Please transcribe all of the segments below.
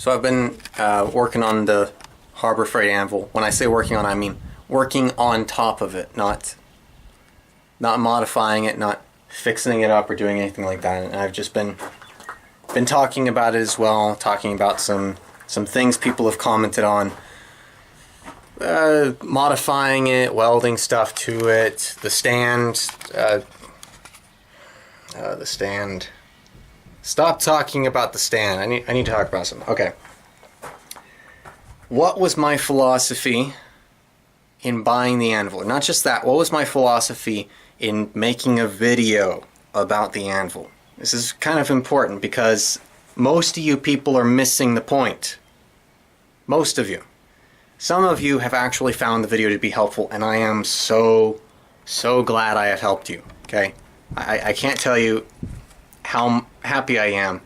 So I've been working on the Harbor Freight Anvil. When I say working on, I mean working on top of it, not modifying it, not fixing it up or doing anything like that. And I've just been talking about it as well, talking about some things people have commented on, modifying it, welding stuff to it, the stand. Stop talking about the stand. I need to talk about something. Okay. What was my philosophy in buying the anvil? Not just that, what was my philosophy in making a video about the anvil? This is kind of important because most of you people are missing the point. Most of you. Some of you have actually found the video to be helpful, and I am so glad I have helped you. Okay? I can't tell you how happy I am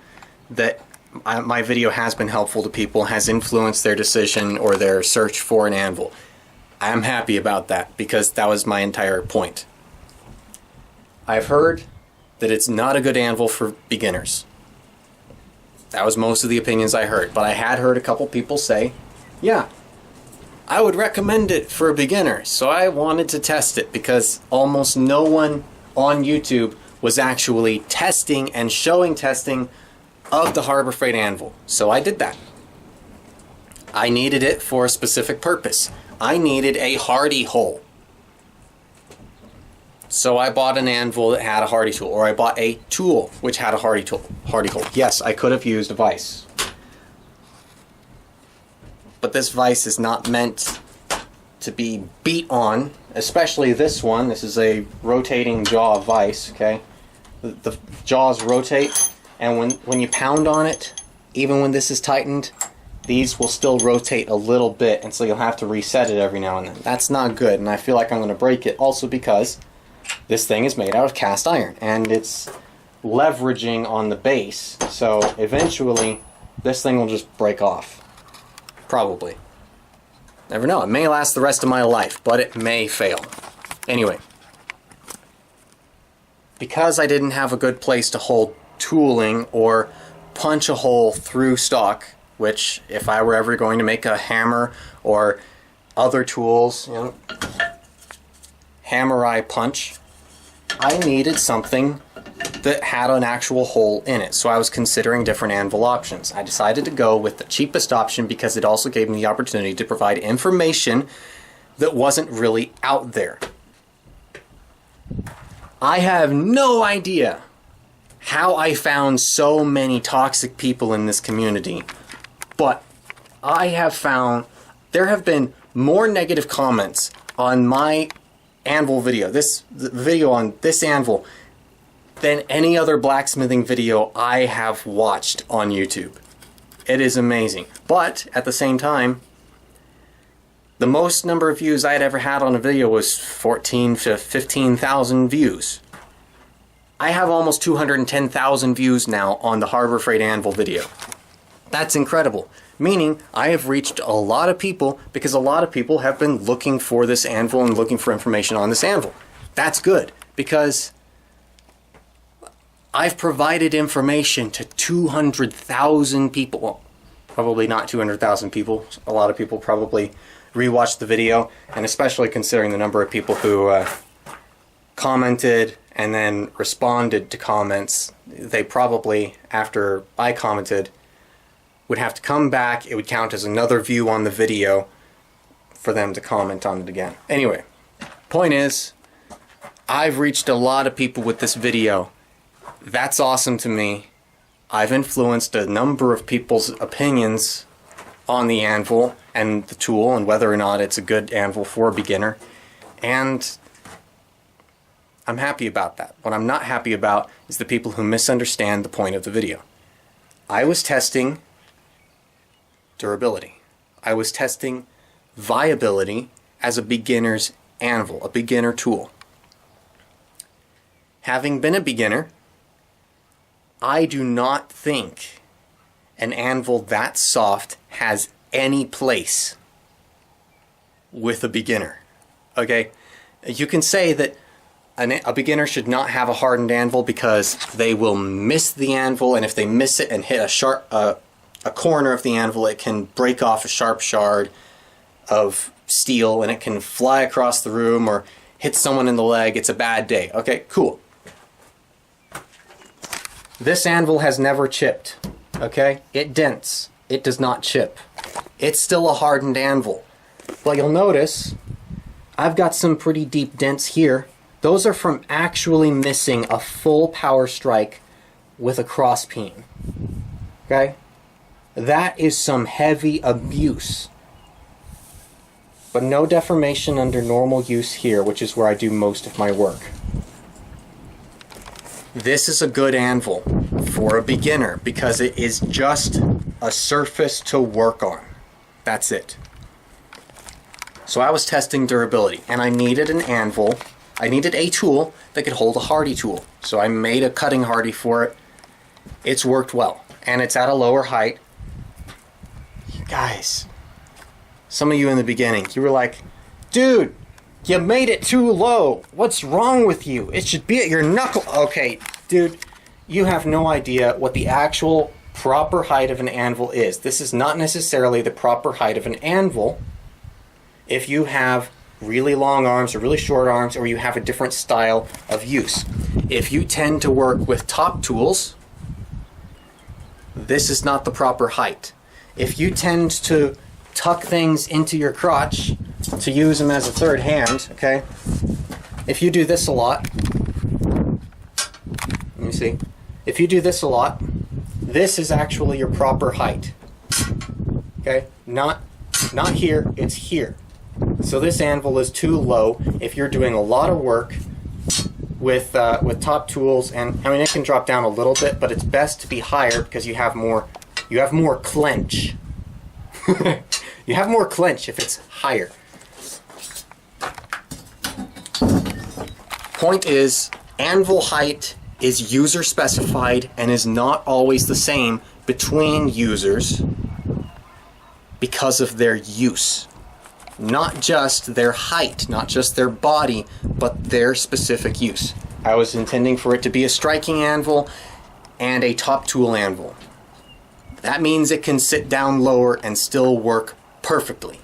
that my video has been helpful to people, has influenced their decision or their search for an anvil. I'm happy about that because that was my entire point. I've heard that it's not a good anvil for beginners. That was most of the opinions I heard, but I had heard a couple people say, yeah, I would recommend it for a beginner. So I wanted to test it because almost no one on YouTube was actually testing and showing testing of the Harbor Freight Anvil. So I did that. I needed it for a specific purpose. I needed a hardy hole. So I bought an anvil that had a hardy tool, or I bought a tool which had a hardy hole. Yes, I could have used a vise. But this vise is not meant to be beat on, especially this one. This is a rotating jaw vise, okay? The jaws rotate, and when you pound on it, even when this is tightened, these will still rotate a little bit, and so you'll have to reset it every now and then. That's not good, and I feel like I'm going to break it also because this thing is made out of cast iron, and it's leveraging on the base, so eventually this thing will just break off. Probably. Never know. It may last the rest of my life, but it may fail. Anyway. Because I didn't have a good place to hold tooling or punch a hole through stock, which if I were ever going to make a hammer or other tools, you know, hammer eye punch, I needed something that had an actual hole in it. So I was considering different anvil options. I decided to go with the cheapest option because it also gave me the opportunity to provide information that wasn't really out there. I have no idea how I found so many toxic people in this community, but I have found there have been more negative comments on my anvil video, the video on this anvil, than any other blacksmithing video I have watched on YouTube. It is amazing. But at the same time, the most number of views I had ever had on a video was 14 to 15,000 views. I have almost 210,000 views now on the Harbor Freight Anvil video. That's incredible. Meaning, I have reached a lot of people because a lot of people have been looking for this anvil and looking for information on this anvil. That's good because I've provided information to 200,000 people. Well, probably not 200,000 people. A lot of people probably rewatched the video, and especially considering the number of people who commented and then responded to comments, they probably, after I commented, would have to come back. It would count as another view on the video for them to comment on it again. Anyway, point is, I've reached a lot of people with this video. That's awesome to me. I've influenced a number of people's opinions on the anvil and the tool and whether or not it's a good anvil for a beginner. And I'm happy about that. What I'm not happy about is the people who misunderstand the point of the video. I was testing durability. I was testing viability as a beginner's anvil, a beginner tool. Having been a beginner, I do not think an anvil that soft has any place with a beginner. Okay? You can say that a beginner should not have a hardened anvil because they will miss the anvil, and if they miss it and hit a a corner of the anvil, it can break off a sharp shard of steel and it can fly across the room or hit someone in the leg. It's a bad day. Okay, cool. This anvil has never chipped. Okay? It dents. It does not chip. It's still a hardened anvil. But you'll notice I've got some pretty deep dents here. Those are from actually missing a full power strike with a cross peen. Okay? That is some heavy abuse. But no deformation under normal use here, which is where I do most of my work. This is a good anvil for a beginner because it is just a surface to work on. That's it. So I was testing durability and I needed an anvil. I needed a tool that could hold a hardy tool. So I made a cutting hardy for it. It's worked well and it's at a lower height. You guys, some of you in the beginning, you were like, dude, you made it too low. What's wrong with you? It should be at your knuckle. Okay, dude, you have no idea what the actual proper height of an anvil is. This is not necessarily the proper height of an anvil if you have really long arms or really short arms or you have a different style of use. If you tend to work with top tools, this is not the proper height. If you tend to tuck things into your crotch to use them as a third hand, okay? If you do this a lot, let me see. If you do this a lot, this is actually your proper height. Okay? Not here, it's here. So this anvil is too low if you're doing a lot of work with top tools, and I mean it can drop down a little bit, but it's best to be higher because you have more clench. You have more clench if it's higher. Point is, anvil height is user specified and is not always the same between users because of their use. Not just their height, not just their body, but their specific use. I was intending for it to be a striking anvil and a top tool anvil. That means it can sit down lower and still work perfectly.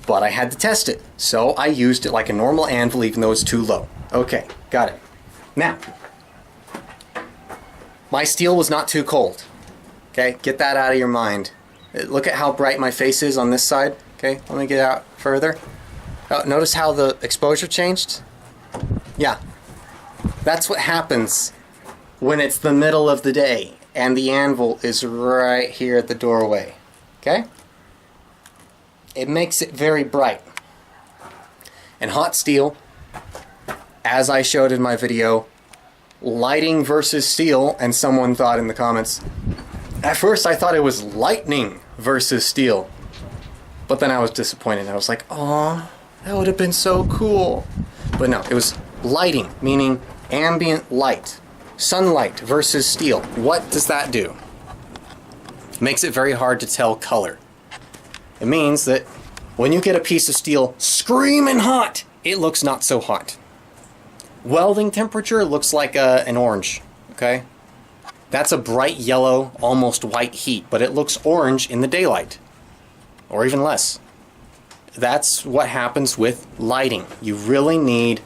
But I had to test it, so I used it like a normal anvil even though it's too low. Okay, got it. Now, my steel was not too cold. Okay, get that out of your mind. Look at how bright my face is on this side. Okay, let me get out further. Oh, notice how the exposure changed? Yeah, that's what happens when it's the middle of the day and the anvil is right here at the doorway. Okay? It makes it very bright. And hot steel, as I showed in my video, lighting versus steel, and someone thought in the comments, at first I thought it was lightning versus steel. But then I was disappointed. I was like, oh, that would have been so cool. But no, it was lighting, meaning ambient light. Sunlight versus steel. What does that do? Makes it very hard to tell color. It means that when you get a piece of steel screaming hot, it looks not so hot. Welding temperature looks like an orange, okay? That's a bright yellow, almost white heat, but it looks orange in the daylight, or even less. That's what happens with lighting. You really need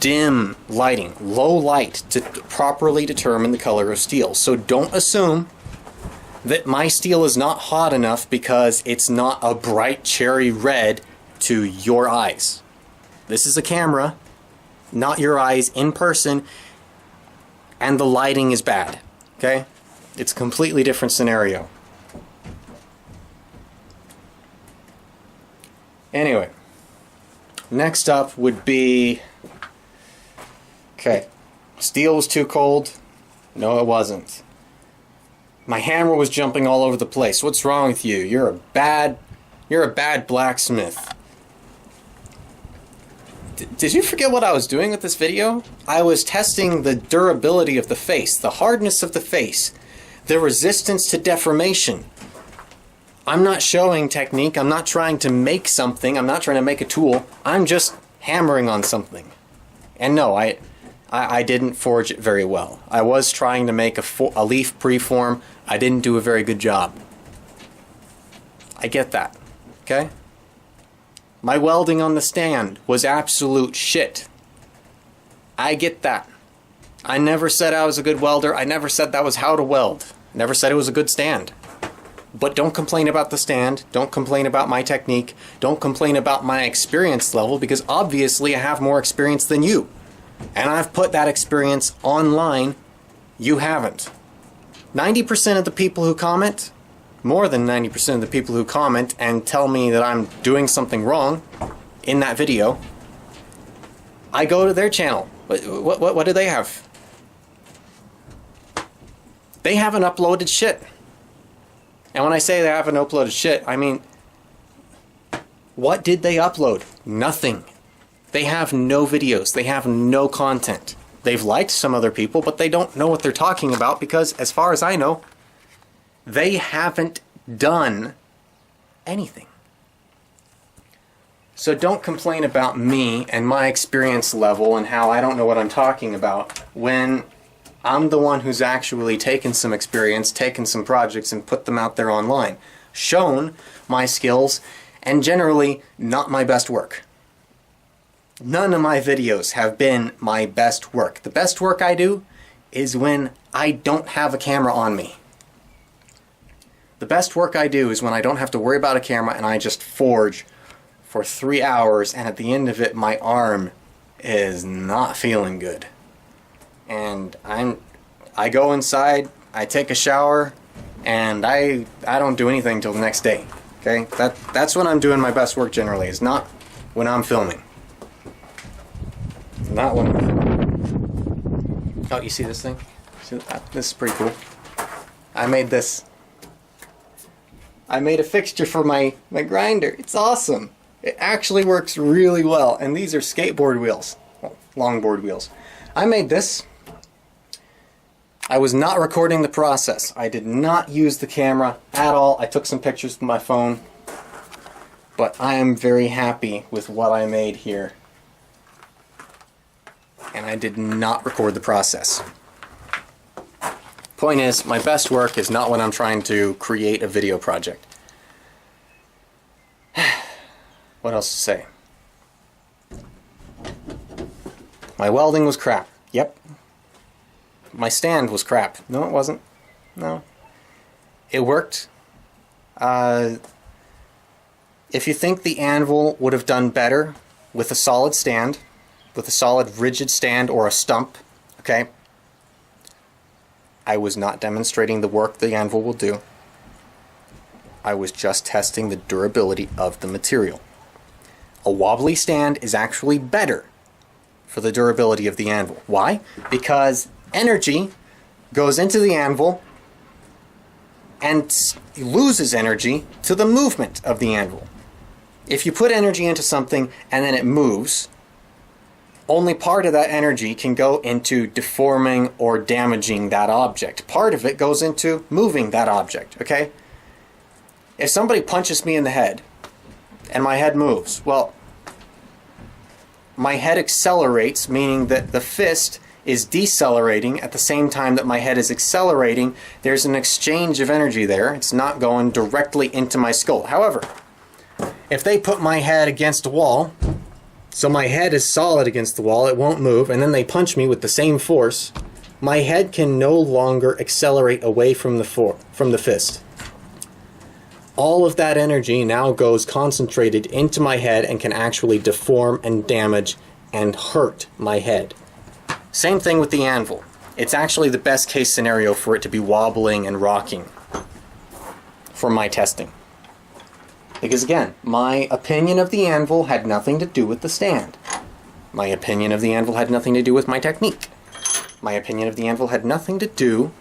dim lighting, low light, to properly determine the color of steel. So don't assume that my steel is not hot enough because it's not a bright cherry red to your eyes. This is a camera, not your eyes in person, and the lighting is bad. Okay? It's a completely different scenario. Anyway, next up would be, okay, steel was too cold. No, it wasn't. My hammer was jumping all over the place. What's wrong with you? You're a bad blacksmith. Did you forget what I was doing with this video? I was testing the durability of the face, the hardness of the face, the resistance to deformation. I'm not showing technique. I'm not trying to make something. I'm not trying to make a tool. I'm just hammering on something. And no, I didn't forge it very well. I was trying to make a leaf preform. I didn't do a very good job. I get that, okay? My welding on the stand was absolute shit. I get that. I never said I was a good welder. I never said that was how to weld. Never said it was a good stand. But don't complain about the stand. Don't complain about my technique. Don't complain about my experience level, because obviously I have more experience than you. And I've put that experience online. You haven't. 90% of the people who comment, more than 90% of the people who comment and tell me that I'm doing something wrong in that video, I go to their channel. What do they have? They haven't uploaded shit. And when I say they haven't uploaded shit, I mean, what did they upload? Nothing. They have no videos. They have no content. They've liked some other people, but they don't know what they're talking about because, as far as I know, they haven't done anything. So don't complain about me and my experience level and how I don't know what I'm talking about when I'm the one who's actually taken some experience, taken some projects and put them out there online, shown my skills, and generally not my best work. None of my videos have been my best work. The best work I do is when I don't have a camera on me. The best work I do is when I don't have to worry about a camera and I just forge for 3 hours, and at the end of it my arm is not feeling good. And I go inside, I take a shower, and I don't do anything till the next day. Okay? That's when I'm doing my best work generally, is not when I'm filming. Not when I'm filming. Oh, you see this thing? See that? This is pretty cool. I made this. I made a fixture for my grinder. It's awesome. It actually works really well. And these are skateboard wheels. Well, longboard wheels. I made this. I was not recording the process. I did not use the camera at all. I took some pictures with my phone. But I am very happy with what I made here. And I did not record the process. Point is, my best work is not when I'm trying to create a video project. What else to say? My welding was crap. Yep. My stand was crap. No, it wasn't. No. It worked. If you think the anvil would have done better with a solid stand, with a solid rigid stand or a stump, okay? I was not demonstrating the work the anvil will do. I was just testing the durability of the material. A wobbly stand is actually better for the durability of the anvil. Why? Because energy goes into the anvil and loses energy to the movement of the anvil. If you put energy into something and then it moves, only part of that energy can go into deforming or damaging that object. Part of it goes into moving that object, okay? If somebody punches me in the head and my head moves, well, my head accelerates, meaning that the fist is decelerating at the same time that my head is accelerating. There's an exchange of energy there. It's not going directly into my skull. However, if they put my head against a wall, so my head is solid against the wall, it won't move, and then they punch me with the same force, my head can no longer accelerate away from the fist. All of that energy now goes concentrated into my head and can actually deform and damage and hurt my head. Same thing with the anvil. It's actually the best case scenario for it to be wobbling and rocking for my testing. Because again, my opinion of the anvil had nothing to do with the stand. My opinion of the anvil had nothing to do with my technique. My opinion of the anvil had nothing to do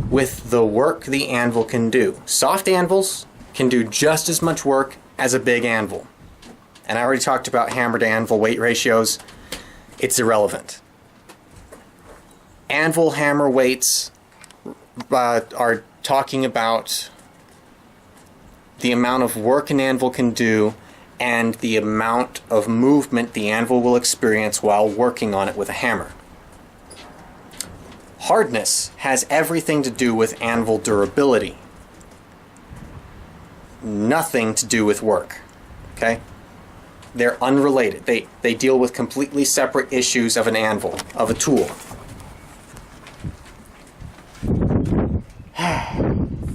with the work the anvil can do. Soft anvils can do just as much work as a big anvil. And I already talked about hammer to anvil weight ratios. It's irrelevant. Anvil hammer weights are talking about the amount of work an anvil can do and the amount of movement the anvil will experience while working on it with a hammer. Hardness has everything to do with anvil durability. Nothing to do with work. Okay? They're unrelated. They deal with completely separate issues of an anvil, of a tool.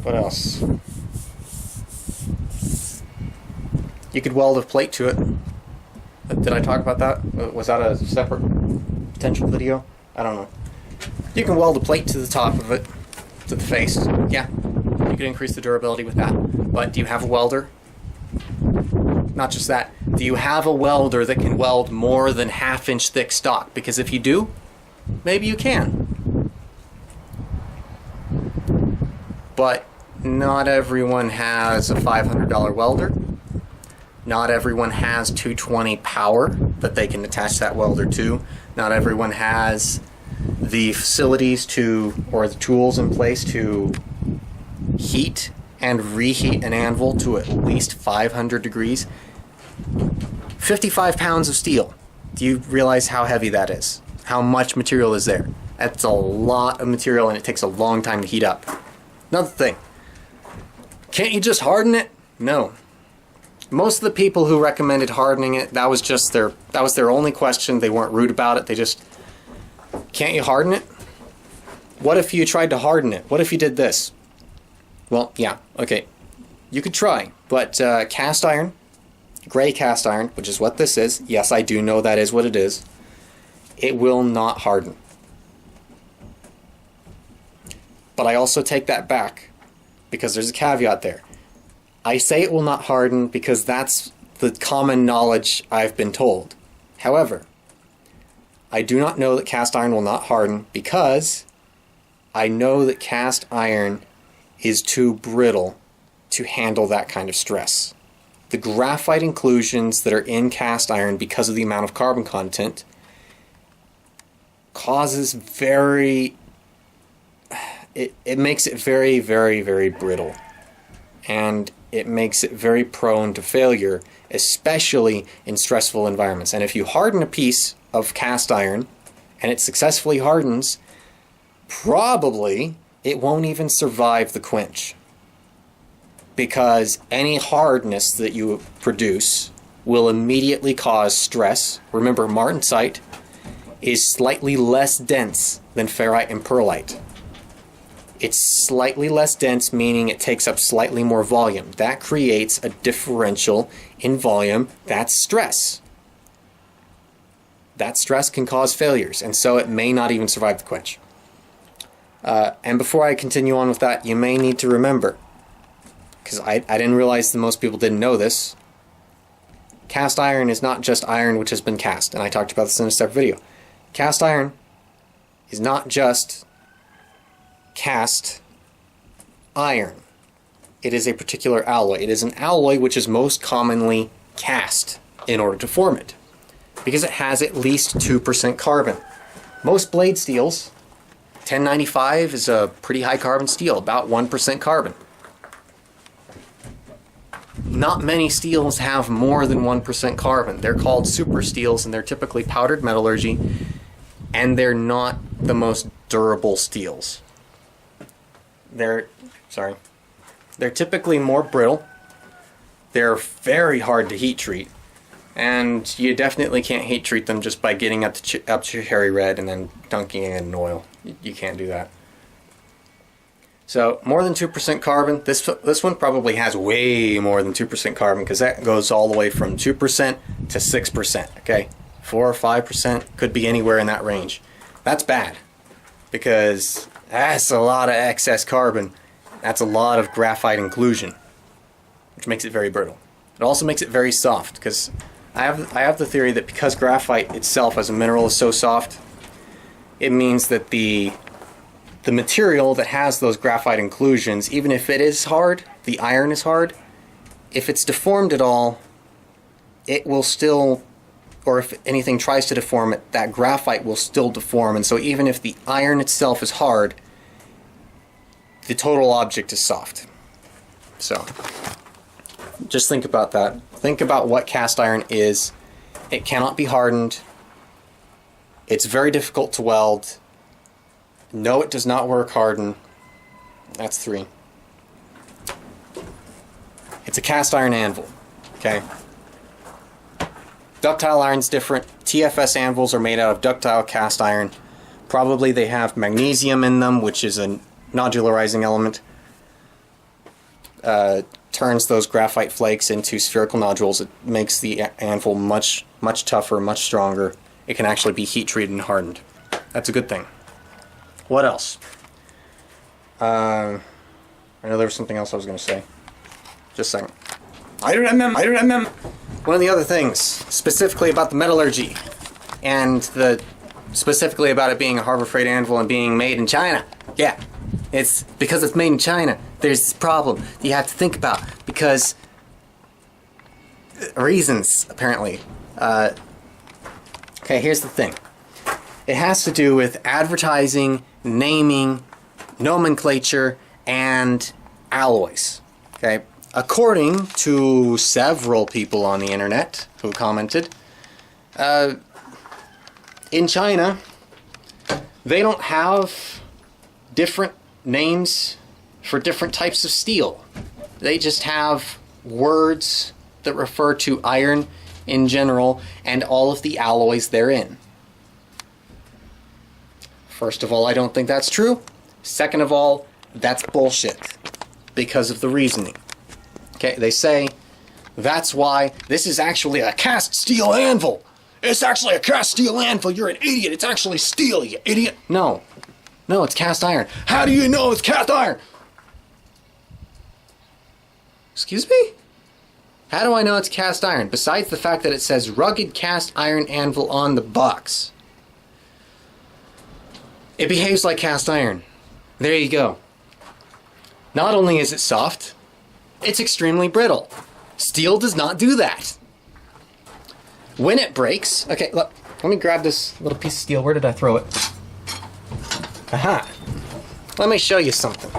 What else? You could weld a plate to it. Did I talk about that? Was that a separate potential video? I don't know. You can weld a plate to the top of it, to the face. Yeah, you can increase the durability with that. But do you have a welder? Not just that. Do you have a welder that can weld more than 1/2 inch thick stock? Because if you do, maybe you can. But not everyone has a $500 welder. Not everyone has 220 power that they can attach that welder to. Not everyone has the facilities to, or the tools in place to heat and reheat an anvil to at least 500 degrees. 55 pounds of steel. Do you realize how heavy that is? How much material is there? That's a lot of material, and it takes a long time to heat up. Another thing. Can't you just harden it? No. Most of the people who recommended hardening it, that was their only question. They weren't rude about it. They just, can't you harden it? What if you tried to harden it? What if you did this? Well, yeah, okay. You could try, but cast iron, gray cast iron, which is what this is. Yes, I do know that is what it is. It will not harden. But I also take that back, because there's a caveat there. I say it will not harden because that's the common knowledge I've been told. However, I do not know that cast iron will not harden because I know that cast iron is too brittle to handle that kind of stress. The graphite inclusions that are in cast iron, because of the amount of carbon content, causes it makes it very, very, very brittle. And it makes it very prone to failure, especially in stressful environments. And if you harden a piece of cast iron and it successfully hardens, probably it won't even survive the quench, because any hardness that you produce will immediately cause stress. Remember, martensite is slightly less dense than ferrite and pearlite. It's slightly less dense, meaning it takes up slightly more volume. That creates a differential in volume. That's stress. That stress can cause failures, and so it may not even survive the quench. And before I continue on with that, you may need to remember, because I didn't realize that most people didn't know this, cast iron is not just iron which has been cast, and I talked about this in a separate video. Cast iron is not just cast iron. It is a particular alloy. It is an alloy which is most commonly cast in order to form it, because it has at least 2% carbon. Most blade steels, 1095 is a pretty high carbon steel, about 1% carbon. Not many steels have more than 1% carbon. They're called super steels, and they're typically powdered metallurgy, and they're not the most durable steels. They're typically more brittle. They're very hard to heat treat, and you definitely can't heat treat them just by getting up to cherry red and then dunking it in oil. You can't do that. So more than 2% carbon. This one probably has way more than 2% carbon, because that goes all the way from 2% to 6%. Okay, 4 or 5% could be anywhere in that range. That's bad, because that's a lot of excess carbon. That's a lot of graphite inclusion, which makes it very brittle. It also makes it very soft, because I have the theory that because graphite itself as a mineral is so soft, it means that the material that has those graphite inclusions, even if it is hard, the iron is hard, if it's deformed at all, it will still, or if anything tries to deform it, that graphite will still deform. And so even if the iron itself is hard, the total object is soft. So just think about that. Think about what cast iron is. It cannot be hardened. It's very difficult to weld. No, it does not work harden. That's 3. It's a cast iron anvil. Okay? Ductile iron's different. TFS anvils are made out of ductile cast iron. Probably they have magnesium in them, which is a nodularizing element. Turns those graphite flakes into spherical nodules. It makes the anvil much tougher, much stronger. It can actually be heat treated and hardened. That's a good thing. What else? I know there was something else I was going to say. Just a second. I don't remember. One of the other things, specifically about the metallurgy, and specifically about it being a Harbor Freight Anvil and being made in China. Yeah, it's because it's made in China. There's this problem that you have to think about because reasons, apparently. Okay, here's the thing. It has to do with advertising, naming, nomenclature, and alloys. Okay, according to several people on the internet who commented, in China, they don't have different names for different types of steel. They just have words that refer to iron in general and all of the alloys therein. First of all, I don't think that's true. Second of all, that's bullshit because of the reasoning. Okay, they say that's why this is actually a cast steel anvil. It's actually a cast steel anvil. You're an idiot. It's actually steel, you idiot. No, it's cast iron. How do you know it's cast iron? Excuse me? How do I know it's cast iron? Besides the fact that it says rugged cast iron anvil on the box. It behaves like cast iron. There you go. Not only is it soft, it's extremely brittle. Steel does not do that. When it breaks... Okay, look, let me grab this little piece of steel. Where did I throw it? Aha. Let me show you something.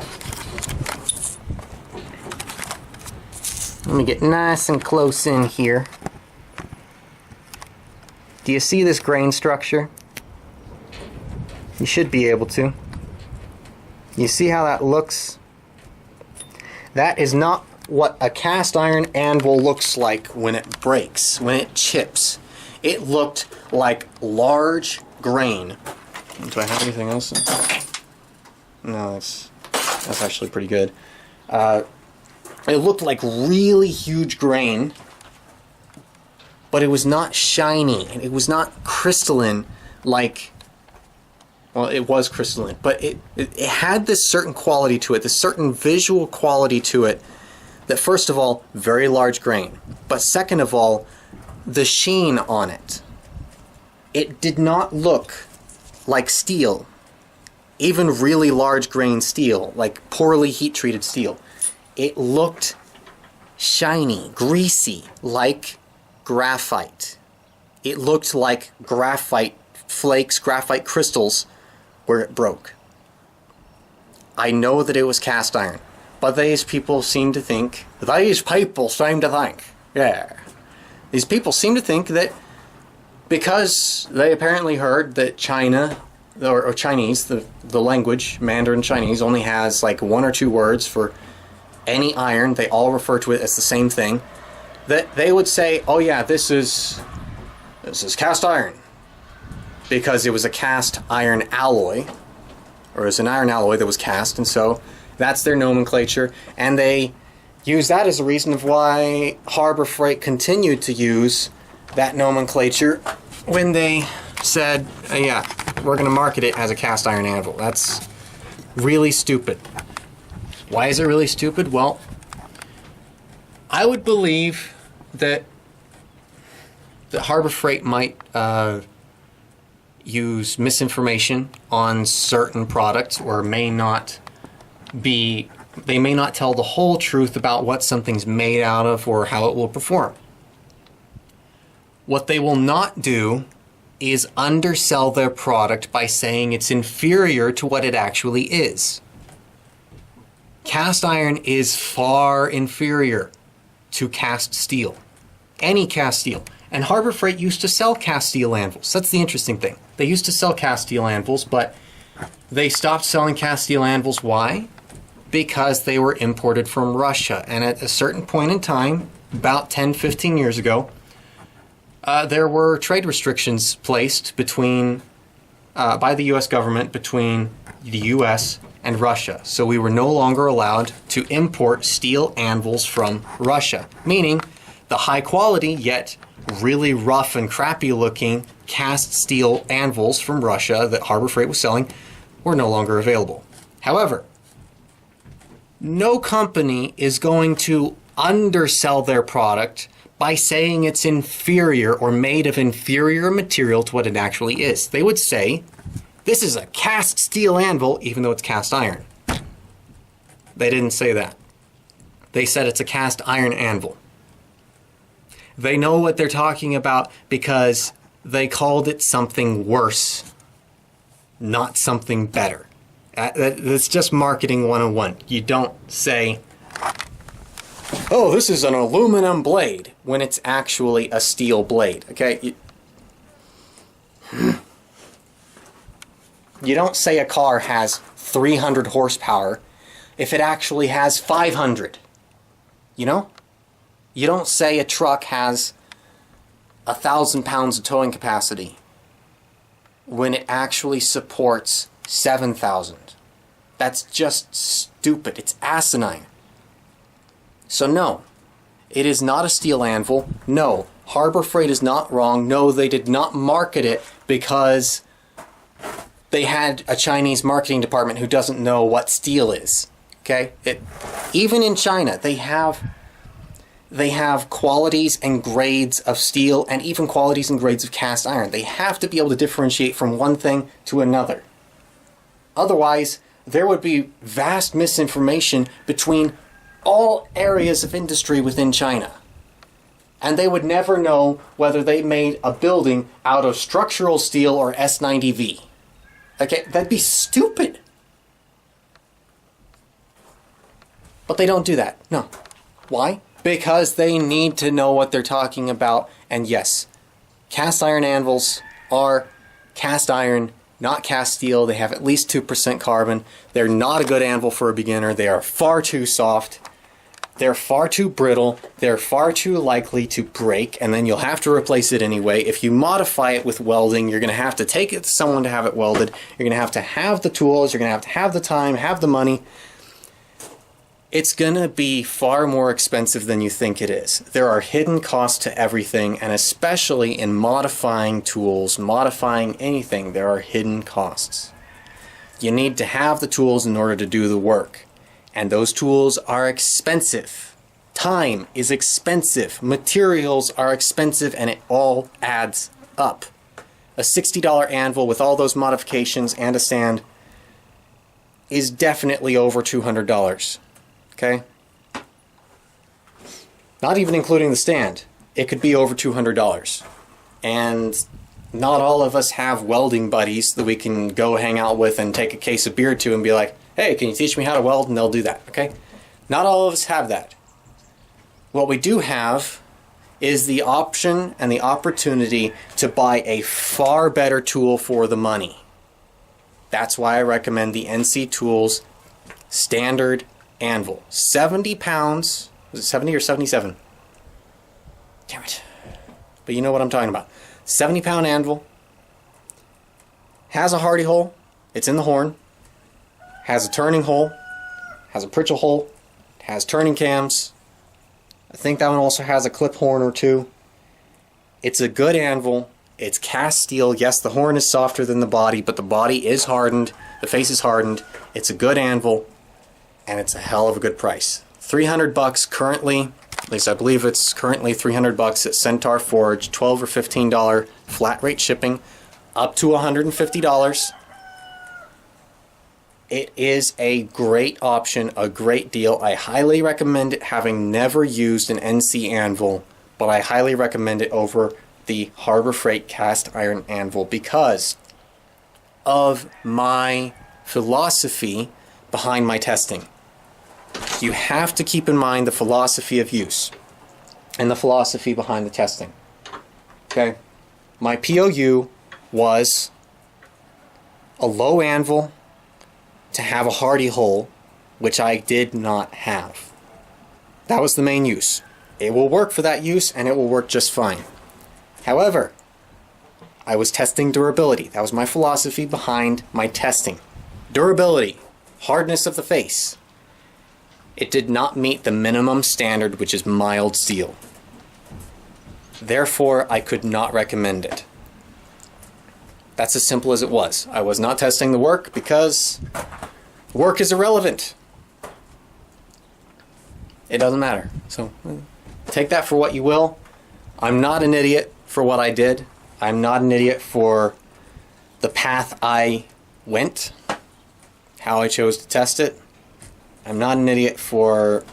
Let me get nice and close in here. Do you see this grain structure? You should be able to. You see how that looks? That is not what a cast iron anvil looks like when it breaks, when it chips. It looked like large grain. Do I have anything else? No, that's actually pretty good. It looked like really huge grain, but it was not shiny, and it was not crystalline like... Well, it was crystalline, but it had this certain quality to it, this certain visual quality to it, that first of all, very large grain, but second of all, the sheen on it. It did not look like steel, even really large grain steel, like poorly heat-treated steel. It looked shiny, greasy, like graphite. It looked like graphite flakes, graphite crystals, where it broke. I know that it was cast iron, but these people seem to think, yeah, these people seem to think that because they apparently heard that China, or Chinese, the language, Mandarin Chinese, only has like 1 or 2 words for any iron, they all refer to it as the same thing, that they would say, oh yeah, this is cast iron. Because it was a cast iron alloy, or it was an iron alloy that was cast, and so that's their nomenclature, and they use that as a reason of why Harbor Freight continued to use that nomenclature when they said, yeah, we're going to market it as a cast iron anvil. That's really stupid. Why is it really stupid? Well, I would believe that Harbor Freight might use misinformation on certain products, or they may not tell the whole truth about what something's made out of or how it will perform. What they will not do is undersell their product by saying it's inferior to what it actually is. Cast iron is far inferior to cast steel. Any cast steel. And Harbor Freight used to sell cast steel anvils. That's the interesting thing. They used to sell cast steel anvils, but They stopped selling cast steel anvils. Why? Because they were imported from Russia. And at a certain point in time, about 10, 15 years ago, there were trade restrictions placed between, by the U.S. government between the U.S. and Russia. So we were no longer allowed to import steel anvils from Russia, meaning the high quality yet really rough and crappy looking cast steel anvils from Russia that Harbor Freight was selling were no longer available. However, no company is going to undersell their product by saying it's inferior or made of inferior material to what it actually is. They would say, this is a cast steel anvil, even though it's cast iron. They didn't say that. They said it's a cast iron anvil. They know what they're talking about because they called it something worse, not something better. That's just marketing 101. You don't say, oh, this is an aluminum blade, when it's actually a steel blade, okay? You don't say a car has 300 horsepower if it actually has 500, you know? You don't say a truck has 1,000 pounds of towing capacity when it actually supports 7,000. That's just stupid. It's asinine. So no, it is not a steel anvil. No, Harbor Freight is not wrong. No, they did not market it because they had a Chinese marketing department who doesn't know what steel is. Okay? Even in China, they have qualities and grades of steel and even qualities and grades of cast iron. They have to be able to differentiate from one thing to another. Otherwise, there would be vast misinformation between all areas of industry within China. And they would never know whether they made a building out of structural steel or S90V. Okay, that'd be stupid. But they don't do that. No. Why? Because they need to know what they're talking about. And yes, cast iron anvils are cast iron, not cast steel. They have at least 2% carbon. They're not a good anvil for a beginner. They are far too soft. They're far too brittle. They're far too likely to break, and then you'll have to replace it anyway. If you modify it with welding, you're going to have to take it to someone to have it welded. You're going to have the tools. You're going to have the time, have the money. It's going to be far more expensive than you think it is. There are hidden costs to everything, and especially in modifying tools, modifying anything, there are hidden costs. You need to have the tools in order to do the work. And those tools are expensive. Time is expensive. Materials are expensive, and it all adds up. A $60 anvil with all those modifications and a stand is definitely over $200. Okay? Not even including the stand. It could be over $200. And not all of us have welding buddies that we can go hang out with and take a case of beer to and be like, hey, can you teach me how to weld? And they'll do that, okay? Not all of us have that. What we do have is the option and the opportunity to buy a far better tool for the money. That's why I recommend the NC Tools Standard Anvil. 70 pounds. Was it 70 or 77? Damn it. But you know what I'm talking about. 70-pound anvil. Has a hardy hole. It's in the horn. Has a turning hole, has a pritchel hole, has turning cams. I think that one also has a clip horn or two. It's a good anvil. It's cast steel. Yes, the horn is softer than the body, but the body is hardened. The face is hardened. It's a good anvil, and it's a hell of a good price. $300 currently, at least I believe it's currently $300 at Centaur Forge. $12 or $15 flat rate shipping, up to $150. It is a great option, a great deal. I highly recommend it, having never used an NC anvil, but I highly recommend it over the Harbor Freight cast iron anvil because of my philosophy behind my testing. You have to keep in mind the philosophy of use and the philosophy behind the testing. Okay? My POU was a low anvil to have a hardy hole, which I did not have. That was the main use. It will work for that use, and it will work just fine. However, I was testing durability. That was my philosophy behind my testing. Durability, hardness of the face. It did not meet the minimum standard, which is mild steel. Therefore, I could not recommend it. That's as simple as it was. I was not testing the work because work is irrelevant. It doesn't matter. So take that for what you will. I'm not an idiot for what I did. I'm not an idiot for the path I went, how I chose to test it. I'm not an idiot for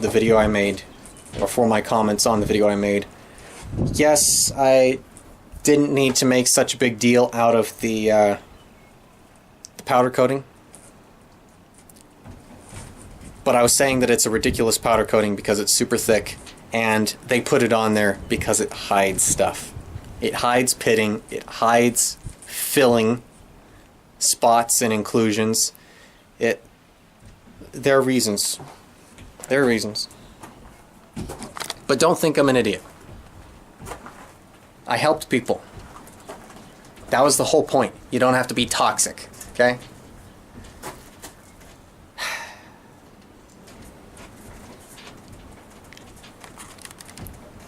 the video I made, or for my comments on the video I made. Yes, I didn't need to make such a big deal out of the powder coating. But I was saying that it's a ridiculous powder coating because it's super thick, and they put it on there because it hides stuff. It hides pitting, it hides filling, spots and inclusions. There are reasons. There are reasons. But don't think I'm an idiot. I helped people. That was the whole point. You don't have to be toxic, okay?